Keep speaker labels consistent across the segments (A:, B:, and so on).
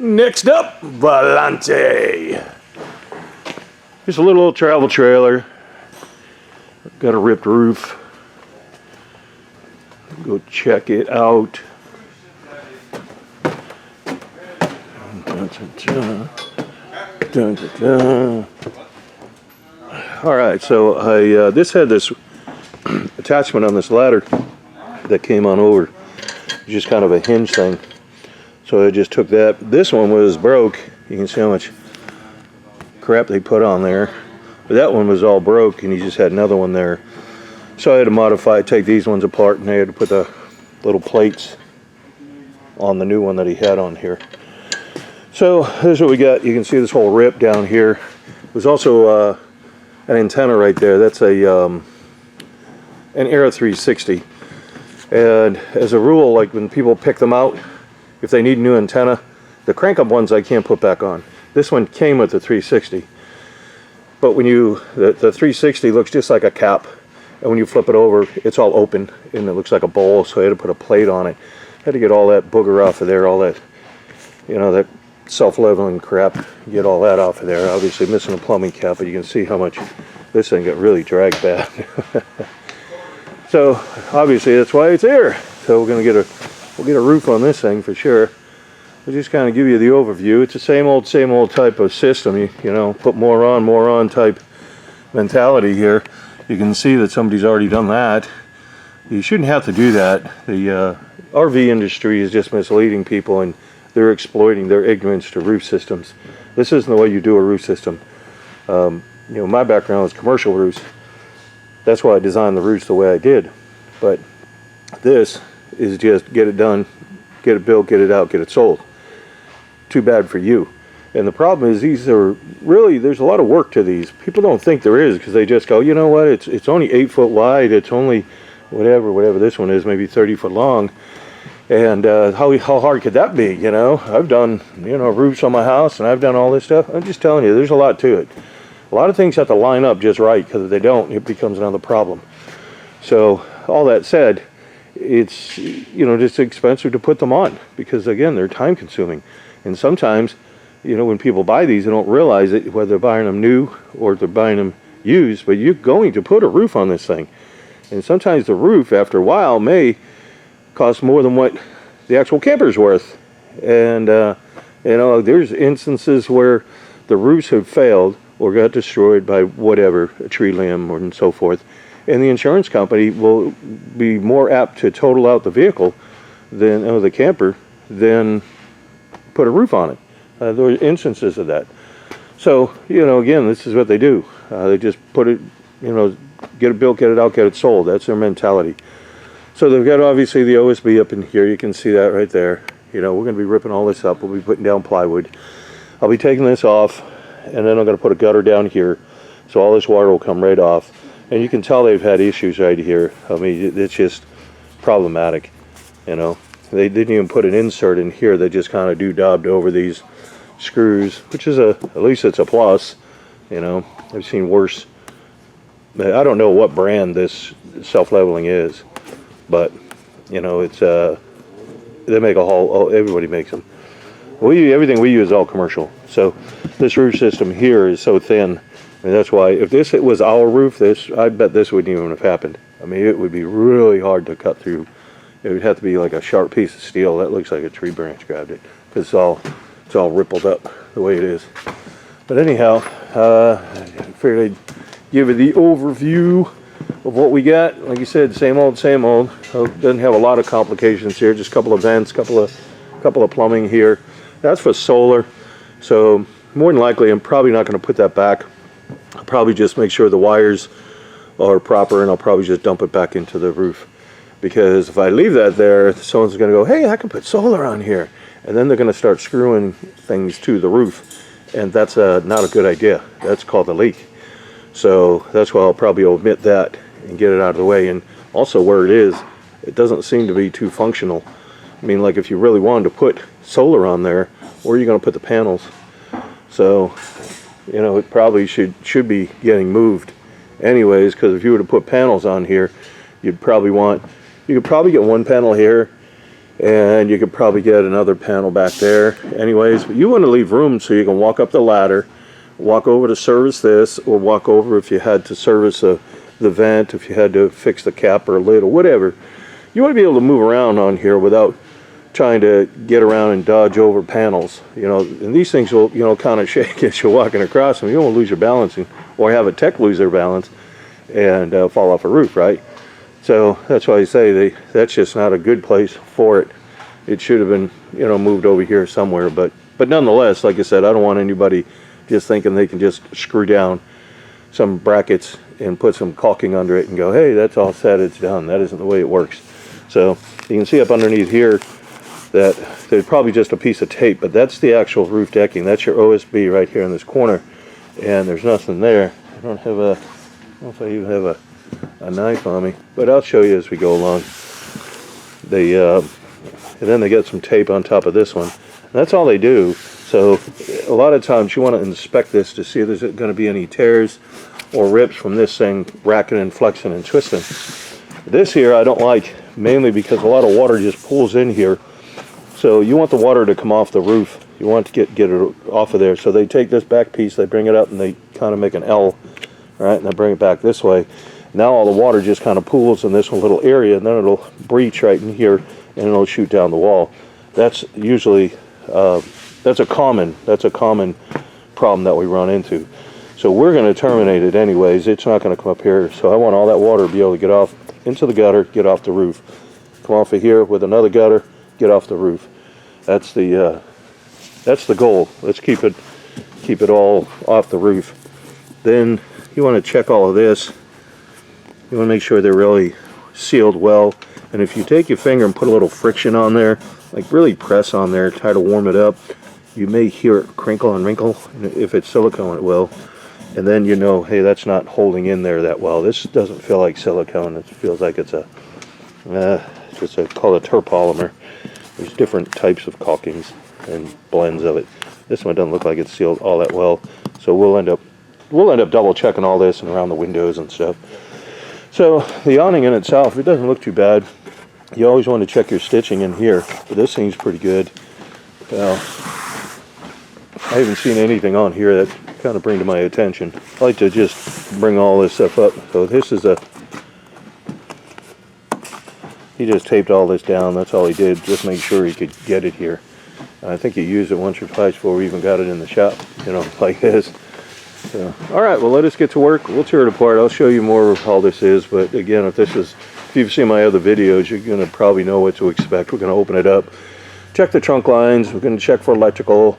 A: Next up, Volante. Just a little travel trailer. Got a ripped roof. Go check it out. Alright, so I this had this attachment on this ladder that came on over. Just kind of a hinge thing. So I just took that. This one was broke. You can see how much crap they put on there. But that one was all broke and he just had another one there. So I had to modify, take these ones apart, and I had to put the little plates on the new one that he had on here. So here's what we got. You can see this whole rip down here. There's also an antenna right there. That's a an Era 360. And as a rule, like when people pick them out, if they need a new antenna, the crank-up ones I can't put back on. This one came with the 360. But when the 360 looks just like a cap, and when you flip it over, it's all open, and it looks like a bowl, so I had to put a plate on it. I had to get all that booger off of there, all that, you know, that self-leveling crap, get all that off of there. Obviously missing a plumbing cap, but you can see how much this thing got really dragged back. So, obviously that's why it's here. So we're going to we'll get a roof on this thing for sure. I'll just kind of give you the overview. It's the same old type of system. You know, put more on type mentality here. You can see that somebody's already done that. You shouldn't have to do that. The RV industry is just misleading people, and they're exploiting their ignorance to roof systems. This isn't the way you do a roof system. You know, my background is commercial roofs. That's why I designed the roofs the way I did. But this is just get it done, get it built, get it out, get it sold. Too bad for you. And the problem is these are really, there's a lot of work to these. People don't think there is because they just go, you know what, it's only 8 foot wide, it's only whatever this one is, maybe 30 foot long. And how hard could that be, you know? I've done, you know, roofs on my house and I've done all this stuff. I'm just telling you, there's a lot to it. A lot of things have to line up just right, because if they don't, it becomes another problem. So, all that said, it's, you know, just expensive to put them on, because again, they're time consuming. And sometimes, you know, when people buy these, they don't realize it, whether they're buying them new or they're buying them used, but you're going to put a roof on this thing. And sometimes the roof, after a while, may cost more than what the actual camper's worth. And, you know, there's instances where the roofs have failed or got destroyed by whatever, a tree limb or and so forth. And the insurance company will be more apt to total out the vehicle than, or the camper, than put a roof on it. There are instances of that. So, you know, again, this is what they do. They just put it, you know, get it built, get it out, get it sold. That's their mentality. So they've got obviously the OSB up in here. You can see that right there. You know, we're going to be ripping all this up. We'll be putting down plywood. I'll be taking this off, and then I'm going to put a gutter down here, so all this water will come right off. And you can tell they've had issues right here. I mean, it's just problematic, you know. They didn't even put an insert in here. They just kind of do-dobbed over these screws, which is at least it's a plus, you know. I've seen worse. I don't know what brand this self-leveling is, but, you know, it's, they make a whole, everybody makes them. Everything we use is all commercial. So this roof system here is so thin. I mean, that's why, if it was our roof, I bet this wouldn't even have happened. I mean, it would be really hard to cut through. It would have to be like a sharp piece of steel. That looks like a tree branch grabbed it, because it's all rippled up the way it is. But anyhow, I figured I'd give you the overview of what we got. Like you said, same old, same old. Doesn't have a lot of complications here. Just a couple of vents, couple of plumbing here. That's for solar. So more than likely, I'm probably not going to put that back. I'll probably just make sure the wires are proper, and I'll probably just dump it back into the roof. Because if I leave that there, someone's going to go, hey, I can put solar on here. And then they're going to start screwing things to the roof. And that's not a good idea. That's called a leak. So that's why I'll probably omit that and get it out of the way. And also where it is, it doesn't seem to be too functional. I mean, like if you really wanted to put solar on there, where are you going to put the panels? So, you know, it probably should be getting moved anyways, because if you were to put panels on here, you'd probably want, you could probably get one panel here and you could probably get another panel back there. Anyways, but you want to leave room so you can walk up the ladder, walk over to service this, or walk over if you had to service the vent, if you had to fix the cap or lid or whatever. You want to be able to move around on here without trying to get around and dodge over panels, you know, and these things will, you know, kind of shake as you're walking across them. You don't want to lose your balancing or have a tech lose their balance and fall off a roof, right? So that's why I say that's just not a good place for it. It should have been, you know, moved over here somewhere, but nonetheless, like I said, I don't want anybody just thinking they can just screw down some brackets and put some caulking under it and go, hey, that's all set, it's done. That isn't the way it works. So you can see up underneath here that there's probably just a piece of tape, but that's the actual roof decking. That's your OSB right here in this corner, and there's nothing there. I don't know if I even have a knife on me, but I'll show you as we go along. And then they get some tape on top of this one. And that's all they do. So a lot of times you want to inspect this to see if there's going to be any tears or rips from this thing racking and flexing and twisting. This here I don't like, mainly because a lot of water just pulls in here. So you want the water to come off the roof. You want to get it off of there. So they take this back piece, they bring it up, and they kind of make an L, right? And they bring it back this way. Now all the water just kind of pools in this little area, and then it'll breach right in here, and it'll shoot down the wall. That's usually that's a common problem that we run into. So we're going to terminate it anyways. It's not going to come up here. So I want all that water to be able to get off into the gutter, get off the roof, come off of here with another gutter, get off the roof. That's the goal. Let's keep it all off the roof. Then you want to check all of this. You want to make sure they're really sealed well. And if you take your finger and put a little friction on there, like really press on there, try to warm it up, you may hear it crinkle and wrinkle. If it's silicone, it will. And then you know, hey, that's not holding in there that well. This doesn't feel like silicone. It feels like it's called a terpolymer. There's different types of caulkings and blends of it. This one doesn't look like it's sealed all that well. So we'll end up double checking all this and around the windows and stuff. So the awning in itself, it doesn't look too bad. You always want to check your stitching in here, but this thing's pretty good. Well, I haven't seen anything on here that kind of bring to my attention. I like to just bring all this stuff up. So this is he just taped all this down. That's all he did, just make sure he could get it here. I think he used it once or twice before we even got it in the shop, you know, like this. So, all right, well, let us get to work. We'll tear it apart. I'll show you more of how this is, but again, if you've seen my other videos, you're going to probably know what to expect. We're going to open it up, check the trunk lines, we're going to check for electrical,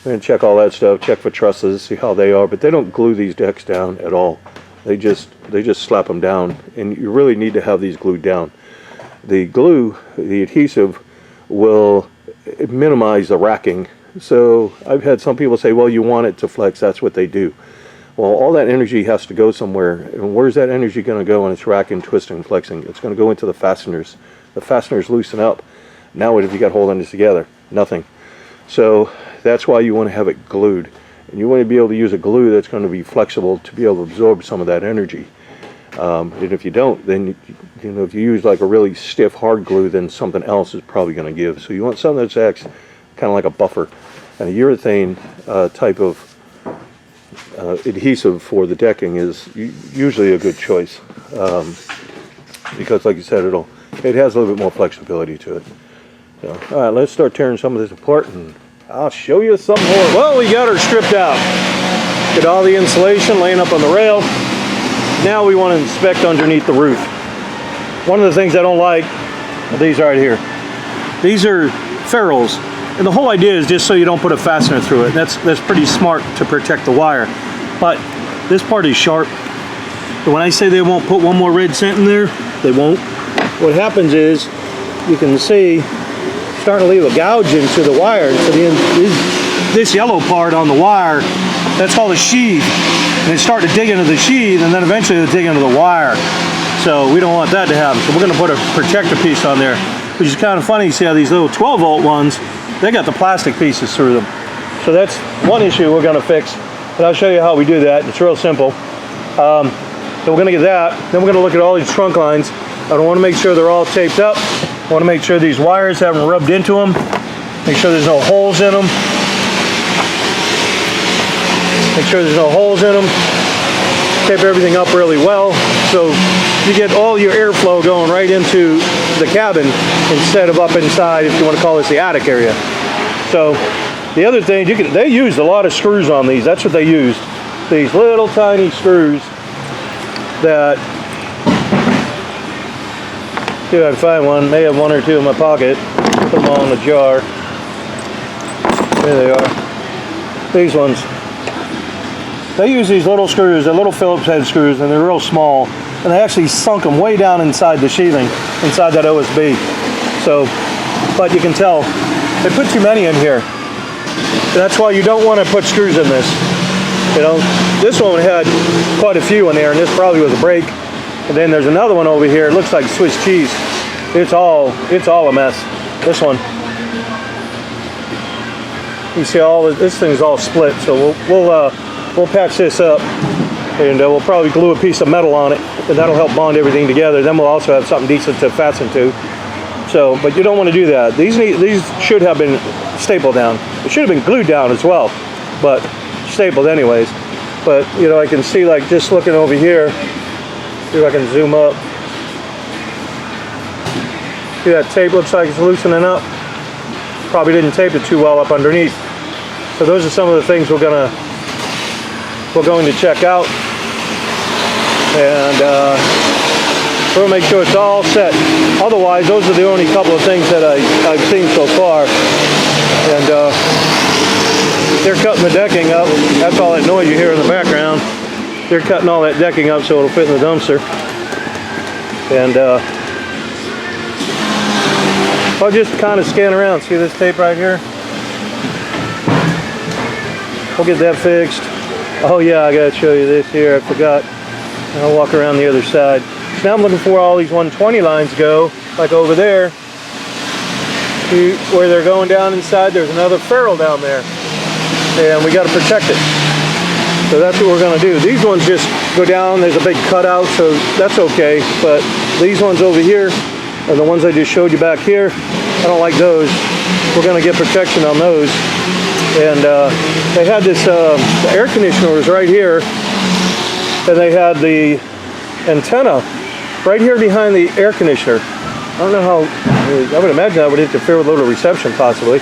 A: we're going to check all that stuff, check for trusses, see how they are, but they don't glue these decks down at all. They just slap them down, and you really need to have these glued down. The glue, the adhesive, will minimize the racking. So I've had some people say, well, you want it to flex, that's what they do. Well, all that energy has to go somewhere, and where's that energy going to go when it's racking, twisting, and flexing? It's going to go into the fasteners. The fasteners loosen up. Now what have you got holding this together? Nothing. So that's why you want to have it glued. And you want to be able to use a glue that's going to be flexible to be able to absorb some of that energy. And if you don't, then you know, if you use like a really stiff hard glue, then something else is probably going to give. So you want something that acts kind of like a buffer. And a urethane type of adhesive for the decking is usually a good choice, because like you said, it has a little bit more flexibility to it. So, all right, let's start tearing some of this apart, and I'll show you some more. Well, we got her stripped out. Get all the insulation laying up on the rail. Now we want to inspect underneath the roof. One of the things I don't like are these right here. These are ferrules. And the whole idea is just so you don't put a fastener through it. That's pretty smart to protect the wire. But this part is sharp. And when I say they won't put one more red cent in there, they won't. What happens is, you can see, starting to leave a gouge into the wire. So this yellow part on the wire, that's called a sheath. And they start to dig into the sheath, and then eventually they'll dig into the wire. So we don't want that to happen. So we're going to put a protector piece on there, which is kind of funny. You see how these little 12-volt ones, they got the plastic pieces through them. So that's one issue we're going to fix. And I'll show you how we do that. It's real simple. So we're going to get that. Then we're going to look at all these trunk lines. I want to make sure they're all taped up. And Want to make sure these wires haven't rubbed into them. Make sure there's no holes in them. Make sure there's no holes in them. Tape everything up really well so you get all your airflow going right into the cabin instead of up inside, if you want to call this the attic area. So the other thing, they used a lot of screws on these. That's what they used. These little tiny screws that, see if I can find one. May have one or two in my pocket. Put them all in the jar. There they are. These ones. They use these little screws, they're little Phillips head screws, and they're real small. And they actually sunk them way down inside the sheathing, inside that OSB. So, but you can tell, they put too many in here. That's why you don't want to put screws in this. You know, this one had quite a few in there, and this probably was a break. And then there's another one over here. It looks like Swiss cheese. It's all a mess. This one. You see this thing's all split. So we'll patch this up, and we'll probably glue a piece of metal on it, and that'll help bond everything together. Then we'll also have something decent to fasten to. So, but you don't want to do that. These should have been stapled down. It should have been glued down as well, but stapled anyways. But you know, I can see, like, just looking over here. See if I can zoom up. See, that tape looks like it's loosening up. Probably didn't tape it too well up underneath. So those are some of the things we're going to check out, and we'll make sure it's all set. Otherwise, those are the only couple of things that I've seen so far. And they're cutting the decking up. That's all that noise you hear in the background. They're cutting all that decking up so it'll fit in the dumpster. And I'll just kind of scan around. See this tape right here? We'll get that fixed. Oh yeah, I gotta show you this here. I forgot. I'll walk around the other side. Now I'm looking for where all these 120 lines go, like over there. See where they're going down inside? There's another ferrule down there, and we got to protect it. So that's what we're going to do. These ones just go down. There's a big cutout, so that's okay. But these ones over here are the ones I just showed you back here. I don't like those. We're going to get protection on those. And they had this, the air conditioner was right here, and they had the antenna right here behind the air conditioner. I don't know how, I would imagine that would interfere with a little reception possibly.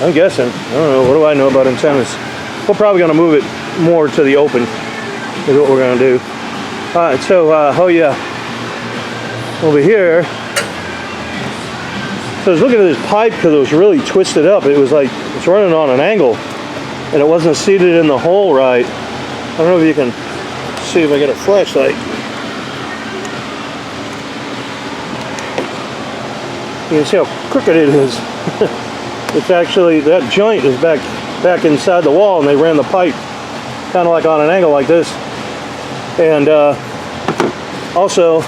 A: I'm guessing. I don't know, what do I know about antennas? We're probably going to move it more to the open is what we're going to do. Alright, so, oh yeah, over here, so I was looking at this pipe because it was really twisted up. It was like, it's running on an angle, and it wasn't seated in the hole right. I don't know if you can see if I get a flashlight. You can see how crooked it is. It's actually, that joint is back inside the wall, and they ran the pipe kind of like on an angle like this. And also,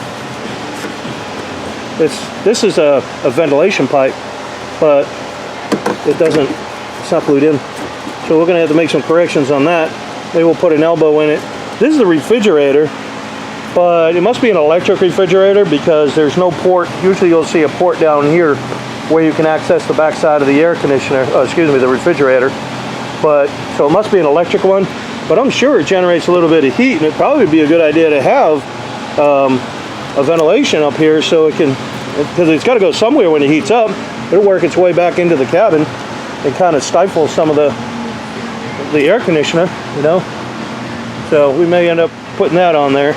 A: this is a ventilation pipe, but it's not glued in. So we're going to have to make some corrections on that. Maybe we'll put an elbow in it. This is a refrigerator, but it must be an electric refrigerator because there's no port. Usually you'll see a port down here where you can access the back side of the air conditioner, the refrigerator. But so it must be an electric one, but I'm sure it generates a little bit of heat, and it'd probably be a good idea to have a ventilation up here so it can, because it's got to go somewhere when it heats up. It'll work its way back into the cabin and kind of stifle some of the air conditioner, you know. So we may end up putting that on there.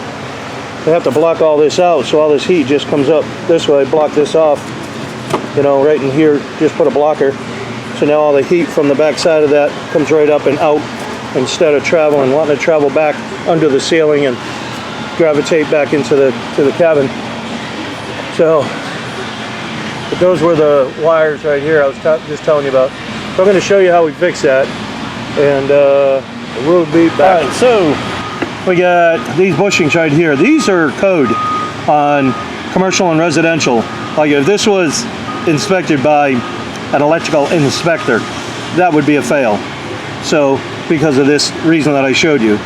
A: They have to block all this out so all this heat just comes up this way, block this off, you know, right in here, just put a blocker. So now all the heat from the back side of that comes right up and out instead of wanting to travel back under the ceiling and gravitate back into the cabin. So, but those were the wires right here I was just telling you about. So I'm going to show you how we fix that, and we'll be back. All right, so we got these bushings right here. These are code on commercial and residential. Like if this was inspected by an electrical inspector, that would be a fail. So because of this reason that I showed you.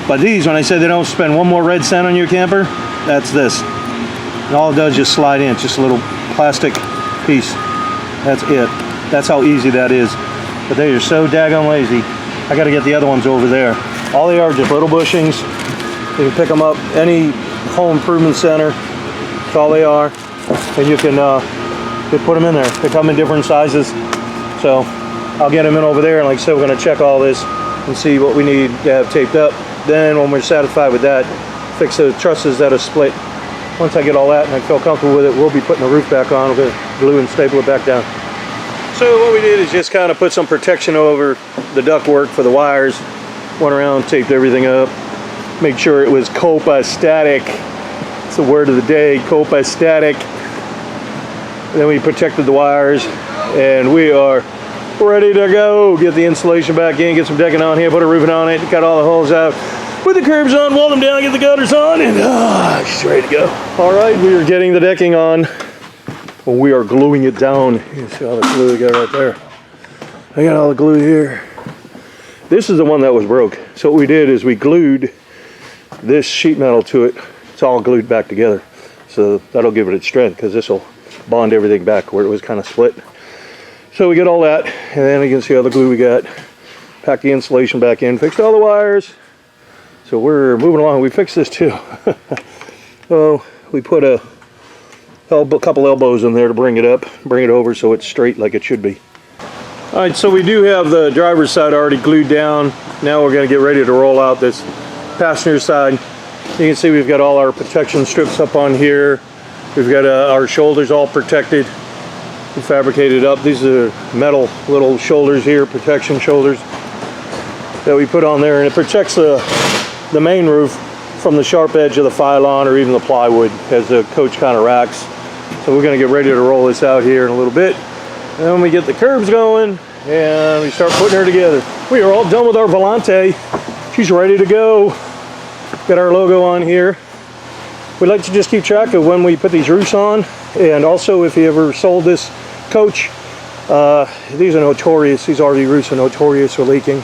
A: But these, when I say they don't spend one more red cent on your camper, that's this. And all it does is just slide in. It's just a little plastic piece. That's it. That's how easy that is. But they are so daggone lazy. I got to get the other ones over there. All they are just little bushings. You can pick them up any home improvement center. That's all they are. And you can put them in there. They come in different sizes. So I'll get them in over there. And like I said, we're going to check all this and see what we need to have taped up. Then when we're satisfied with that, fix the trusses that are split. Once I get all that and I feel comfortable with it, we'll be putting the roof back on. We're going to glue and staple it back down. So what we did is just kind of put some protection over the ductwork for the wires. Went around, taped everything up. Make sure it was copacetic. It's the word of the day, copacetic. And then we protected the wires and we are ready to go. Get the insulation back in, get some decking on here, put a roofing on it, cut all the holes out. Put the curbs on, wall them down, get the gutters on, and she's ready to go. All right, we are getting the decking on. Well, we are gluing it down. You see all the glue we got right there. I got all the glue here. This is the one that was broke. So what we did is we glued this sheet metal to it. It's all glued back together. So that'll give it its strength because this will bond everything back where it was kind of split. So we get all that, and then you can see all the glue we got. Pack the insulation back in, fixed all the wires. So we're moving along. We fixed this too. So we put a couple elbows in there to bring it up, bring it over so it's straight like it should be. All right, so we do have the driver's side already glued down. Now we're going to get ready to roll out this passenger side. You can see we've got all our protection strips up on here. We've got our shoulders all protected. We fabricated up. These are metal little shoulders here, protection shoulders that we put on there, and it protects the main roof from the sharp edge of the pylon or even the plywood as the coach kind of racks. So we're going to get ready to roll this out here in a little bit. And then we get the curbs going and we start putting her together. We are all done with our Volante. She's ready to go. Got our logo on here. We like to just keep track of when we put these roofs on, and also if you ever sold this coach, these are notorious. These RV roofs are notorious for leaking.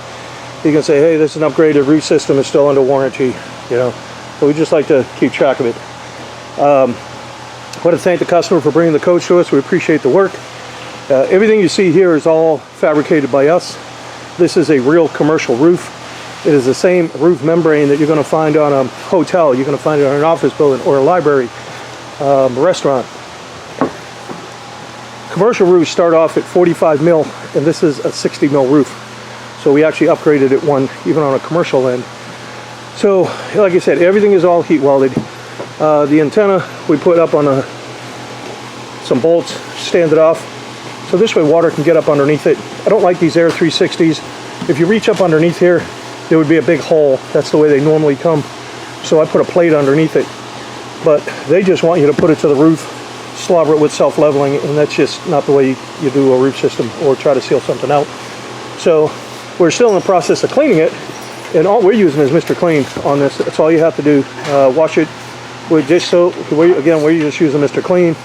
A: You can say, hey, this is an upgraded roof system, it's still under warranty, you know. So we just like to keep track of it. I want to thank the customer for bringing the coach to us. We appreciate the work. Everything you see here is all fabricated by us. This is a real commercial roof. It is the same roof membrane that you're going to find on a hotel. You're going to find it on an office building or a library, a restaurant. Commercial roofs start off at 45 mil, and this is a 60 mil roof. So we actually upgraded it one, even on a commercial end. So, like I said, everything is all heat welded. The antenna we put up on some bolts, stand it off. So this way water can get up underneath it. I don't like these Air 360s. If you reach up underneath here, there would be a big hole. That's the way they normally come. So I put a plate underneath it. But they just want you to put it to the roof, slobber it with self-leveling, and that's just not the way you do a roof system or try to seal something out. So we're still in the process of cleaning it, and all we're using is Mr. Clean on this. That's all you have to do. Wash it with dish soap. Again, we're just using Mr. Clean,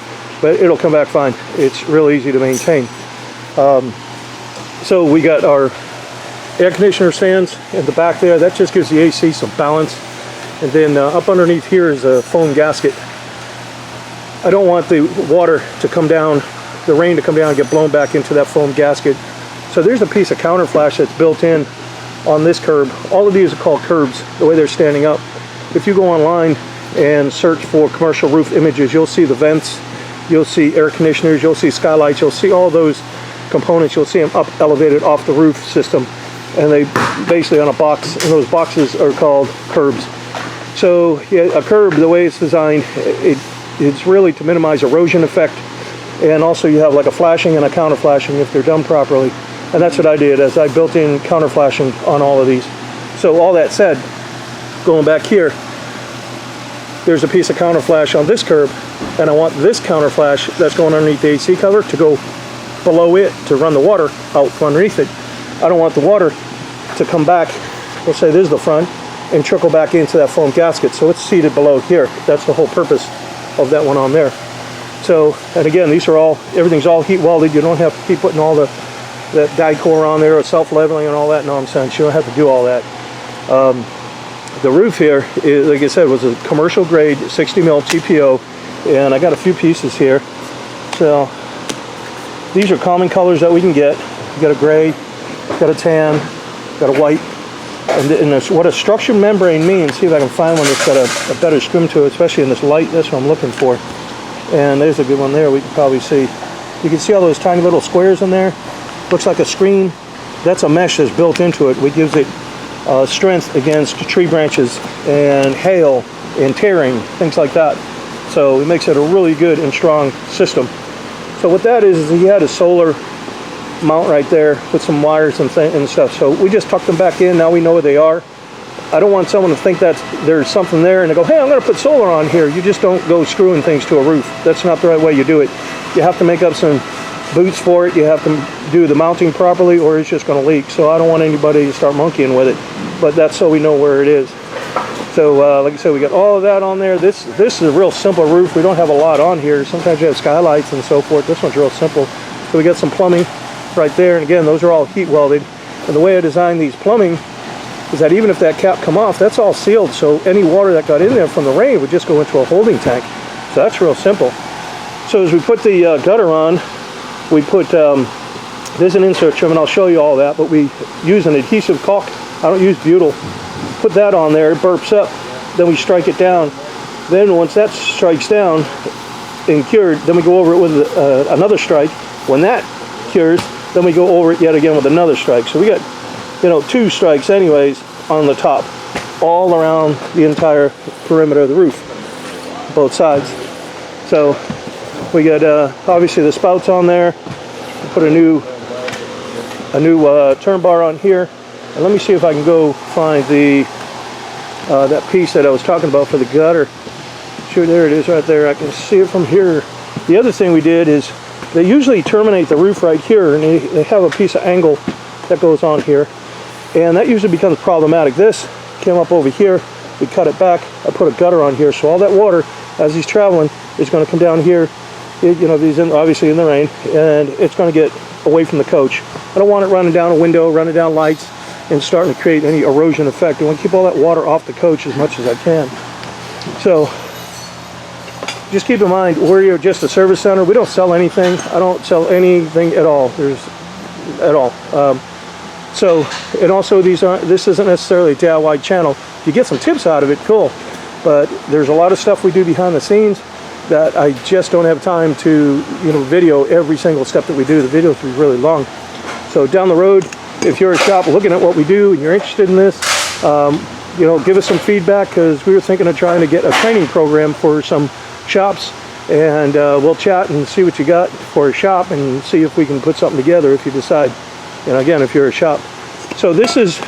A: but it'll come back fine. It's real easy to maintain. So we got our air conditioner stands in the back there. That just gives the AC some balance. And then up underneath here is a foam gasket. I don't want the water to come down, the rain to come down and get blown back into that foam gasket. So there's a piece of counter flash that's built in on this curb. All of these are called curbs, the way they're standing up. If you go online and search for commercial roof images, you'll see the vents, you'll see air conditioners, you'll see skylights, you'll see all those components. You'll see them up elevated off the roof system, and they basically on a box, and those boxes are called curbs. So yeah, a curb, the way it's designed, it's really to minimize erosion effect, and also you have like a flashing and a counter flashing if they're done properly. And that's what I did, as I built in counter flashing on all of these. So all that said, going back here, there's a piece of counter flash on this curb, and I want this counter flash that's going underneath the AC cover to go below it to run the water out from underneath it. I don't want the water to come back, let's say this is the front, and trickle back into that foam gasket. So it's seated below here. That's the whole purpose of that one on there. So, and again, these are all, everything's all heat welded. You don't have to keep putting all that die core on there or self-leveling and all that nonsense. You don't have to do all that. The roof here, is, like I said, was a commercial grade 60 mil TPO, and I got a few pieces here. So these are common colors that we can get. You got a gray, got a tan, got a white. And what a structured membrane means, see if I can find one that's got a better scrim to it, especially in this light. That's what I'm looking for. And there's a good one there. We can probably see. You can see all those tiny little squares in there. Looks like a screen. That's a mesh that's built into it, which gives it strength against tree branches and hail and tearing, things like that. So it makes it a really good and strong system. So what that is he had a solar mount right there with some wires and stuff. So we just tucked them back in. Now we know where they are. I don't want someone to think that there's something there and they go, hey, I'm going to put solar on here. You just don't go screwing things to a roof. That's not the right way you do it. You have to make up some boots for it. You have to do the mounting properly or it's just going to leak. So I don't want anybody to start monkeying with it. But that's so we know where it is. So like I said, we got all of that on there. This is a real simple roof. We don't have a lot on here. Sometimes you have skylights and so forth. This one's real simple. So we got some plumbing right there, and again, those are all heat welded. And the way I designed these plumbing is that even if that cap come off, that's all sealed, so any water that got in there from the rain would just go into a holding tank. So that's real simple. So as we put the gutter on, we put there's an insert trim, and I'll show you all that, but we use an adhesive caulk. I don't use butyl. Put that on there, it burps up, then we strike it down. Then once that strikes down and cured, then we go over it with another strike. When that cures, then we go over it yet again with another strike. So we got, 2 strikes anyways on the top, all around the entire perimeter of the roof, both sides. So we got obviously the spouts on there. We put a new turn bar on here. And let me see if I can go find the that piece that I was talking about for the gutter. Sure, there it is right there. I can see it from here. The other thing we did is they usually terminate the roof right here, and they have a piece of angle that goes on here, and that usually becomes problematic. This came up over here, we cut it back, I put a gutter on here, so all that water as he's traveling is going to come down here. He's obviously in the rain, and it's going to get away from the coach. I don't want it running down a window, running down lights, and starting to create any erosion effect. I want to keep all that water off the coach as much as I can. So just keep in mind, we're just a service center. We don't sell anything. I don't sell anything at all. And also this isn't necessarily a DIY channel. If you get some tips out of it, cool. But there's a lot of stuff we do behind the scenes that I just don't have time to video every single step that we do. The videos will be really long. So down the road, if you're a shop looking at what we do and you're interested in this, give us some feedback, because we were thinking of trying to get a training program for some shops, and we'll chat and see what you got for a shop and see if we can put something together if you decide. And again, if you're a shop. So this is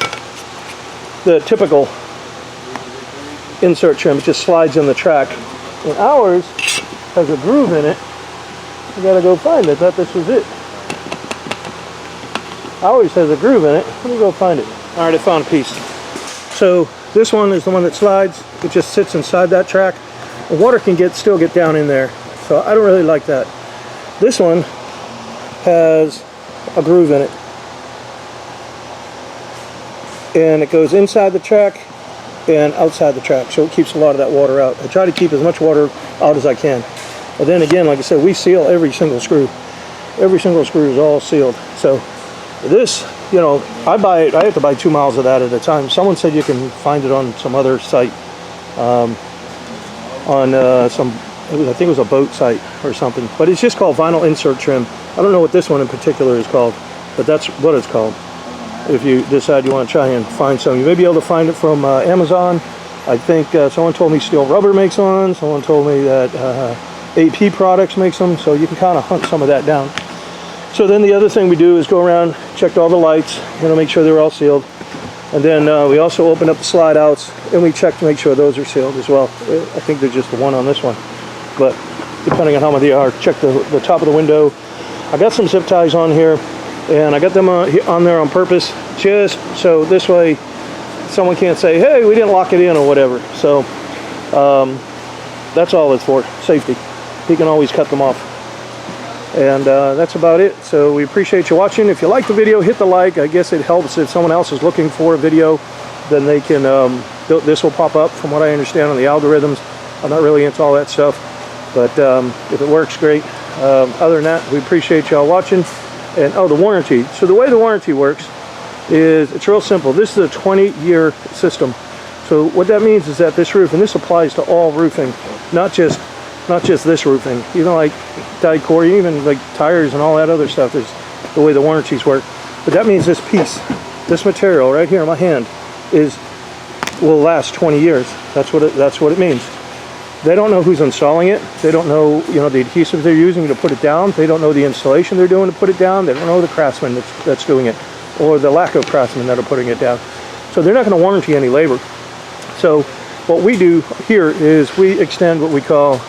A: the typical insert trim. It just slides in the track. And ours has a groove in it. I gotta go find it. I thought this was it. Ours has a groove in it. Let me go find it. All right, I found a piece. So this one is the one that slides. It just sits inside that track. The water can still get down in there, so I don't really like that. This one has a groove in it, and it goes inside the track and outside the track, so it keeps a lot of that water out. I try to keep as much water out as I can. But then again, like I said, we seal every single screw. Every single screw is all sealed. So this, I buy it. I have to buy 2 miles of that at a time. Someone said you can find it on some other site. I think it was a boat site or something, but it's just called vinyl insert trim. I don't know what this one in particular is called, but that's what it's called. If you decide you want to try and find some, you may be able to find it from Amazon. I think someone told me Steel Rubber makes one. Someone told me that AP Products makes them, so you can kind of hunt some of that down. So then the other thing we do is go around, check all the lights, make sure they're all sealed. And then we also open up the slide outs, and we check to make sure those are sealed as well. I think there's just the one on this one, but depending on how many they are, check the top of the window. I got some zip ties on here, and I got them on there on purpose, just so this way someone can't say, hey, we didn't lock it in or whatever. So that's all it's for, safety. You can always cut them off. And that's about it. So we appreciate you watching. If you like the video, hit the like. I guess it helps if someone else is looking for a video, then they can, this will pop up from what I understand on the algorithms. I'm not really into all that stuff, but if it works, great.
B: Other than that, we appreciate y'all watching. And oh, the warranty. So the way the warranty works is it's real simple. This is a 20-year system. So what that means is that this roof, and this applies to all roofing, not just this roofing, even like dyed core, even like tires and all that other stuff is the way the warranties work. But that means this piece, this material right here in my hand will last 20 years. That's what it means. They don't know who's installing it. They don't know, the adhesive they're using to put it down. They don't know the installation they're doing to put it down. They don't know the craftsman that's doing it, or the lack of craftsmen that are putting it down. So they're not going to warranty any labor. So what we do here is we extend what we call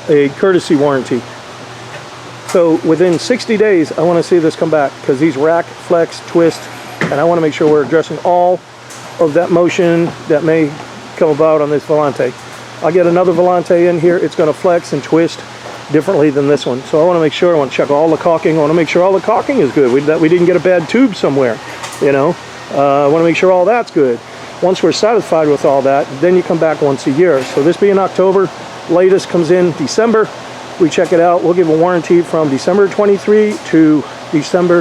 B: a courtesy warranty. So within 60 days, I want to see this come back, because these rack, flex, twist, and I want to make sure we're addressing all of that motion that may come about on this Volante. I'll get another Volante in here. It's going to flex and twist differently than this one. So I want to make sure, I want to check all the caulking. I want to make sure all the caulking is good, that we didn't get a bad tube somewhere, I want to make sure all that's good. Once we're satisfied with all that, then you come back once a year. So this being October, latest comes in December. We check it out. We'll give a warranty from December 23 to December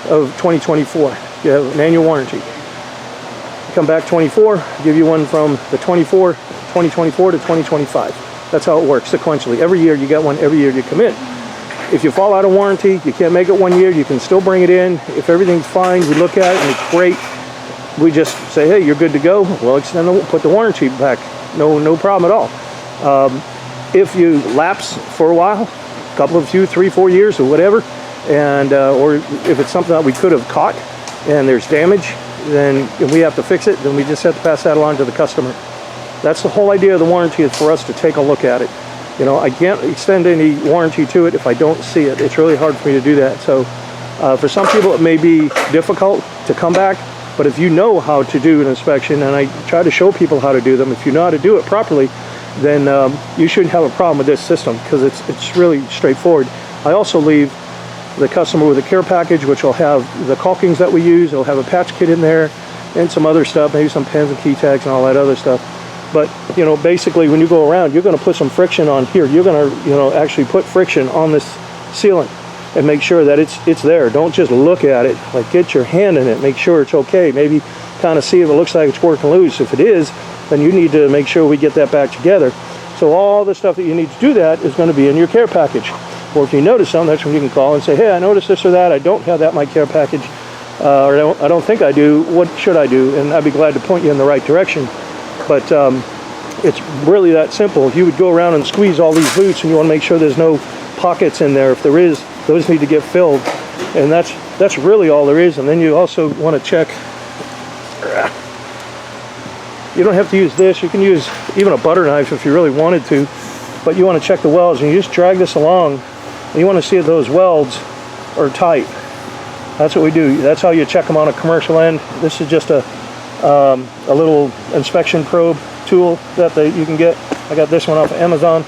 B: of 2024. You have an annual warranty. You come back 24, give you one from the 2024 to 2025. That's how it works sequentially. Every year you get one, every year you come in. If you fall out of warranty, you can't make it 1 year, you can still bring it in. If everything's fine, we look at it and it's great. We just say, hey, you're good to go. We'll extend put the warranty back. No problem at all. If you lapse for a while, a couple of 3, 4 years or whatever, and or if it's something that we could have caught and there's damage, then we have to fix it, then we just have to pass that along to the customer. That's the whole idea of the warranty, is for us to take a look at it. I can't extend any warranty to it if I don't see it. It's really hard for me to do that. So for some people it may be difficult to come back, but if you know how to do an inspection, and I try to show people how to do them, if you know how to do it properly, then you shouldn't have a problem with this system, because it's really straightforward. I also leave the customer with a care package, which will have the caulkings that we use. It'll have a patch kit in there and some other stuff, maybe some pens and key tags and all that other stuff. But basically, when you go around, you're going to put some friction on here. You're going to actually put friction on this sealant and make sure that it's there. Don't just look at it. Like, get your hand in it, make sure it's okay. Maybe kind of see if it looks like it's working loose. If it is, then you need to make sure we get that back together. So all the stuff that you need to do that is going to be in your care package. Or if you notice something, that's when you can call and say, hey, I noticed this or that. I don't have that in my care package, or I don't think I do. What should I do? And I'd be glad to point you in the right direction. But it's really that simple. You would go around and squeeze all these boots, and you want to make sure there's no pockets in there. If there is, those need to get filled. And that's really all there is. And then you also want to check. You don't have to use this. You can use even a butter knife if you really wanted to. But you want to check the welds, and you just drag this along, and you want to see if those welds are tight. That's what we do. That's how you check them on a commercial end. This is just a little inspection probe tool that you can get. I got this one off of Amazon.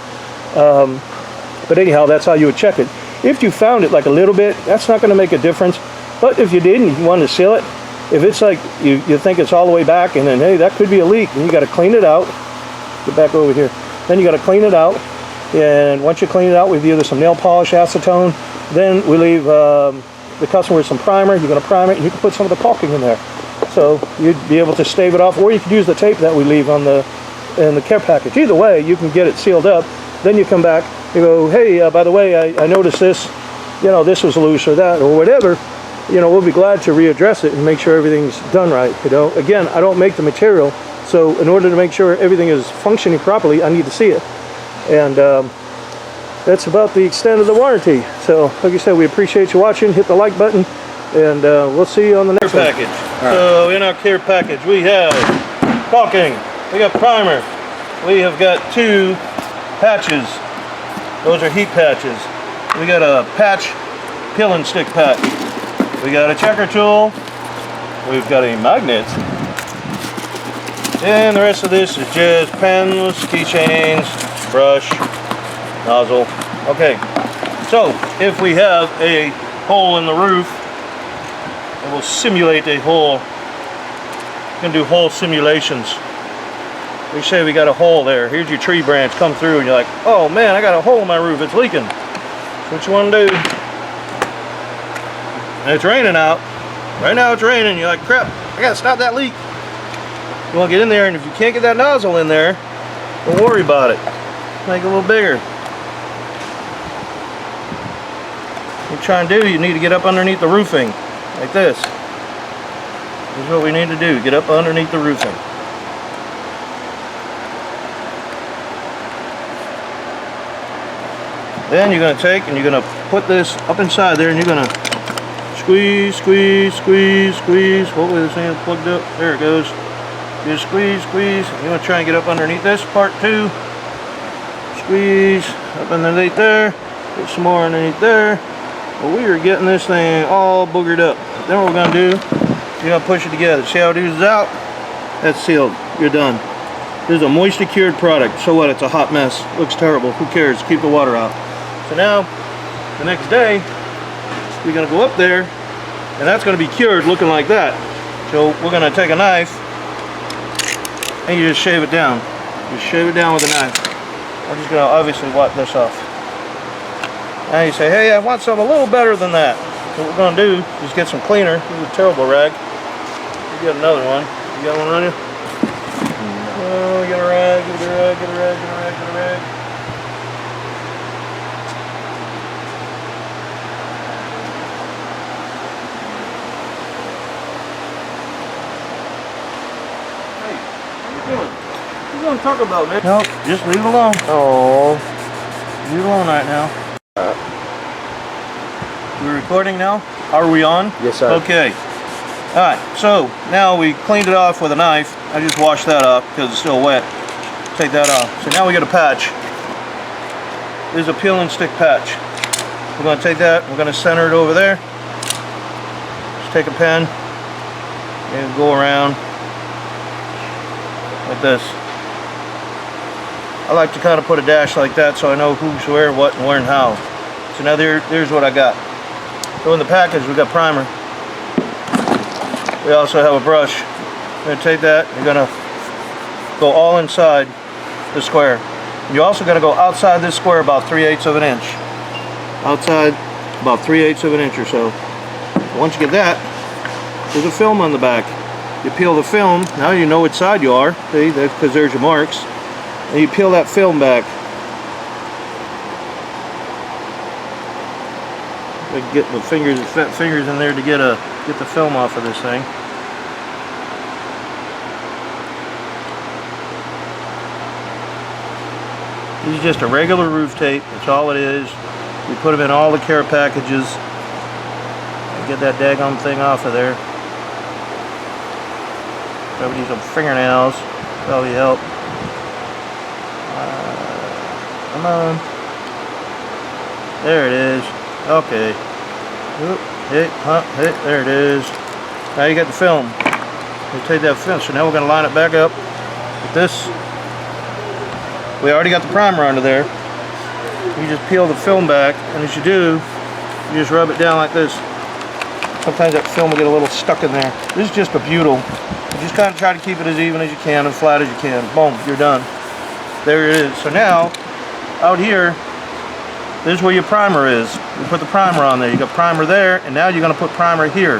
B: But anyhow, that's how you would check it. If you found it like a little bit, that's not going to make a difference. But if you did and you wanted to seal it, if it's like you think it's all the way back, and then, hey, that could be a leak, and you got to clean it out. Get back over here. Then you got to clean it out. And once you clean it out with either some nail polish, acetone, then we leave the customer with some primer. You're going to prime it, and you can put some of the caulking in there. So you'd be able to stave it off, or you could use the tape that we leave in the care package. Either way, you can get it sealed up. Then you come back, you go, hey, by the way, I noticed this, this was loose or that or whatever. We'll be glad to readdress it and make sure everything's done right. Again, I don't make the material, so in order to make sure everything is functioning properly, I need to see it. And that's about the extent of the warranty. So, like I said, we appreciate you watching. Hit the like button, and we'll see you on the next package. Right. So, in our care package, we have caulking, we got primer, we have got 2 patches. Those are heat patches. We got a patch peel and stick patch. We got a checker tool. We've got a magnet. And the rest of this is just pens, keychains, brush, nozzle. Okay, so if we have a hole in the roof, it will simulate a hole. You can do hole simulations. We say we got a hole there. Here's your tree branch come through, and you're like, oh man, I got a hole in my roof, it's leaking. So what you want to do. And it's raining out. Right now it's raining. You're like, crap, I gotta stop that leak. You want to get in there, and if you can't get that nozzle in there, don't worry about it. Make it a little bigger. What you're trying to do, you need to get up underneath the roofing, like this. This is what we need to do, get up underneath the roofing. Then you're going to take and you're going to put this up inside there, and you're going to squeeze, squeeze, squeeze, squeeze. Hopefully this thing is plugged up. There it goes. You squeeze, squeeze. You want to try and get up underneath this part too. Squeeze up underneath there. Get some more underneath there. Well, we are getting this thing all boogered up. Then what we're going to do, you're going to push it together. See how it oozes out? That's sealed. You're done. This is a moisture cured product. So what? It's a hot mess. Looks terrible. Who cares? Keep the water out. So now, the next day, we're going to go up there, and that's going to be cured looking like that. So we're going to take a knife, and you just shave it down. Just shave it down with a knife. I'm just going to obviously wipe this off. Now you say, hey, I want something a little better than that. So what we're going to do is get some cleaner. This is a terrible rag. You got another one. You got one on you? No. Oh, get a rag, get a rag, get a rag, get a rag, get a rag. What you gonna talk about, man? Nope, just leave it alone. Oh, leave it alone right now. We're recording now? Are we on?
C: Yes, sir.
B: Okay. Alright, so now we cleaned it off with a knife. I just washed that off because it's still wet. Take that off. So now we got a patch. This is a peel and stick patch. We're going to take that, we're going to center it over there. Just take a pen and go around like this. I like to kind of put a dash like that so I know who's where, what, and where, and how. So now there's what I got. So in the package we got primer. We also have a brush. We're going to take that, you're going to go all inside the square. You're also going to go outside this square about 3/8 of an inch. Outside about 3/8 of an inch or so. Once you get that, there's a film on the back. You peel the film, now you know which side you are, see, because there's your marks. And you peel that film back. Get the fingers in there to get the film off of this thing. This is just a regular roof tape. That's all it is. We put them in all the care packages. Get that daggone thing off of there. Probably need some fingernails. Probably help. Come on. There it is. Okay. Oop, hit, there it is. Now you got the film. We take that film. So now we're going to line it back up with this. We already got the primer under there. You just peel the film back, and as you do, you just rub it down like this. Sometimes that film will get a little stuck in there. This is just a butyl. You just kind of try to keep it as even as you can and flat as you can. Boom, you're done. There it is. So now, out here, this is where your primer is. You put the primer on there. You got primer there, and now you're going to put primer here.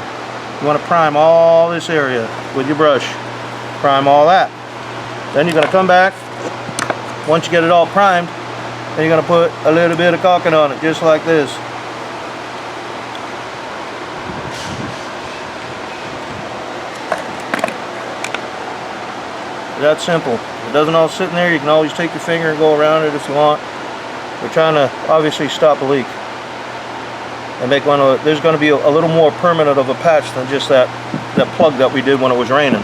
B: You want to prime all this area with your brush. Prime all that. Then you're going to come back. Once you get it all primed, then you're going to put a little bit of caulking on it, just like this. That's simple. If it doesn't all sit in there, you can always take your finger and go around it if you want. We're trying to obviously stop a leak and make one of. There's going to be a little more permanent of a patch than just that plug that we did when it was raining.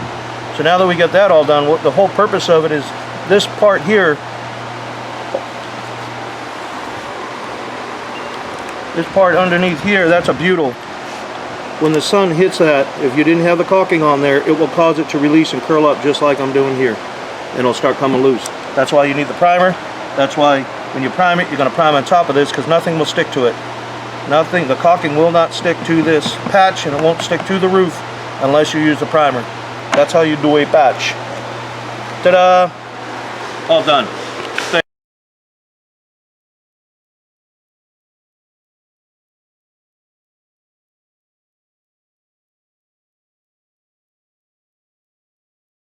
B: So now that we get that all done, what the whole purpose of it is, this part here, this part underneath here, that's a butyl. When the sun hits that, if you didn't have the caulking on there, it will cause it to release and curl up just like I'm doing here, and it'll start coming loose. That's why you need the primer. That's why when you prime it, you're going to prime on top of this, because nothing will stick to it. Nothing, the caulking will not stick to this patch, and it won't stick to the roof unless you use the primer. That's how you do a patch. Ta-da! All done.